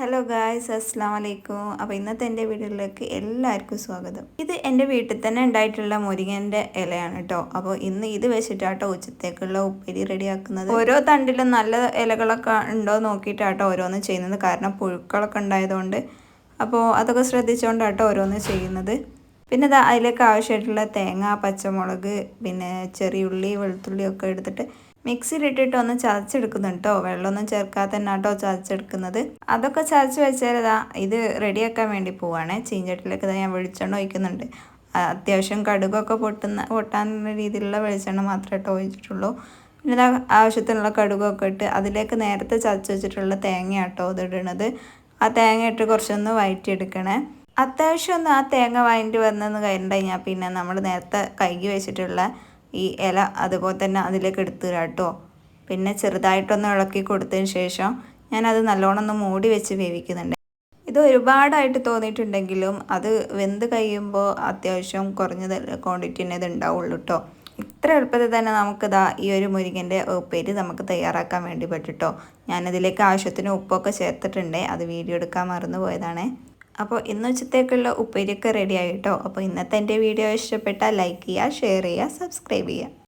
Hello guys, അസ്സാം വലൈക്കും. അപ്പോൾ ഇന്നത്തെ എൻ്റെ വീഡിയോയിലേക്ക് എല്ലാവർക്കും സ്വാഗതം. ഇത് എൻ്റെ വീട്ടിൽ തന്നെ ഉണ്ടായിട്ടുള്ള മുരിങ്ങൻ്റെ ഇലയാണ് കേട്ടോ. അപ്പോൾ ഇന്ന് ഇത് വെച്ചിട്ടാട്ടോ ഉച്ചത്തേക്കുള്ള ഉപ്പേരി റെഡിയാക്കുന്നത്. ഓരോ തണ്ടിലും നല്ല ഇലകളൊക്കെ ഉണ്ടോ നോക്കിയിട്ടാട്ടോ ഓരോന്ന് ചെയ്യുന്നത്. കാരണം പുഴുക്കളൊക്കെ ഉണ്ടായതുകൊണ്ട് അപ്പോൾ അതൊക്കെ ശ്രദ്ധിച്ചുകൊണ്ടാട്ടോ ഓരോന്ന് ചെയ്യുന്നത്. പിന്നെ അതിലേക്ക് ആവശ്യമായിട്ടുള്ള തേങ്ങ, പച്ചമുളക്, പിന്നെ ചെറിയുള്ളി, വെളുത്തുള്ളി ഒക്കെ എടുത്തിട്ട് മിക്സിയിലിട്ടിട്ട് ഒന്ന് ചതച്ചെടുക്കുന്നുണ്ട് കേട്ടോ. വെള്ളമൊന്നും ചേർക്കാതെ തന്നെ കേട്ടോ ചതച്ചെടുക്കുന്നത്. അതൊക്കെ ചതച്ച് വെച്ചാൽ ഇത് റെഡിയാക്കാൻ വേണ്ടി പോവുകയാണ്. ചീഞ്ചട്ടിലേക്ക് ഞാൻ വെളിച്ചെണ്ണ ഒഴിക്കുന്നുണ്ട്. അത്യാവശ്യം കടുകൊക്കെ പൊട്ടാനുള്ള രീതിയിലുള്ള വെളിച്ചെണ്ണ മാത്രമേ കേട്ടോ ഒഴിച്ചിട്ടുള്ളൂ. പിന്നെ ആവശ്യത്തിനുള്ള കടുകൊക്കെ ഇട്ട് അതിലേക്ക് നേരത്തെ ചതച്ച് വെച്ചിട്ടുള്ള തേങ്ങ കേട്ടോ ഇതിടുന്നത്. ആ തേങ്ങ ഇട്ട് കുറച്ചൊന്ന് വഴറ്റിയെടുക്കണേ. അത്യാവശ്യം ഒന്ന് ആ തേങ്ങ വഴറ്റി വന്നെന്ന് കഴിഞ്ഞാൽ പിന്നെ നമ്മൾ നേരത്തെ കഴുകി വെച്ചിട്ടുള്ള ഈ ഇല അതുപോലെ തന്നെ അതിലേക്ക് എടുത്ത് കേട്ടോ. പിന്നെ ചെറുതായിട്ടൊന്ന് ഇളക്കി കൊടുത്തതിന് ശേഷം ഞാനത് നല്ലോണം ഒന്ന് മൂടി വെച്ച് വേവിക്കുന്നുണ്ട്. ഇത് ഒരുപാടായിട്ട് തോന്നിയിട്ടുണ്ടെങ്കിലും അത് വെന്ത് കഴിയുമ്പോൾ അത്യാവശ്യം കുറഞ്ഞ ക്വാണ്ടിറ്റി തന്നെ ഇത് ഉണ്ടാവുള്ളൂ കേട്ടോ. ഇത്ര എളുപ്പത്തിൽ തന്നെ നമുക്കിതാ ഈ ഒരു മുരിങ്ങൻ്റെ ഉപ്പേരി നമുക്ക് തയ്യാറാക്കാൻ വേണ്ടി പറ്റും. ഞാനതിലേക്ക് ആവശ്യത്തിന് ഉപ്പൊക്കെ ചേർത്തിട്ടുണ്ട്. അത് വീഡിയോ എടുക്കാൻ മറന്നു പോയതാണ്. അപ്പോൾ ഇന്ന് ഉച്ചത്തേക്കുള്ള ഉപ്പേരിയൊക്കെ റെഡി ആയിട്ടോ. അപ്പോൾ ഇന്നത്തെ എൻ്റെ വീഡിയോ ഇഷ്ടപ്പെട്ടാൽ ലൈക്ക് ചെയ്യുക, ഷെയർ ചെയ്യുക, സബ്സ്ക്രൈബ് ചെയ്യുക.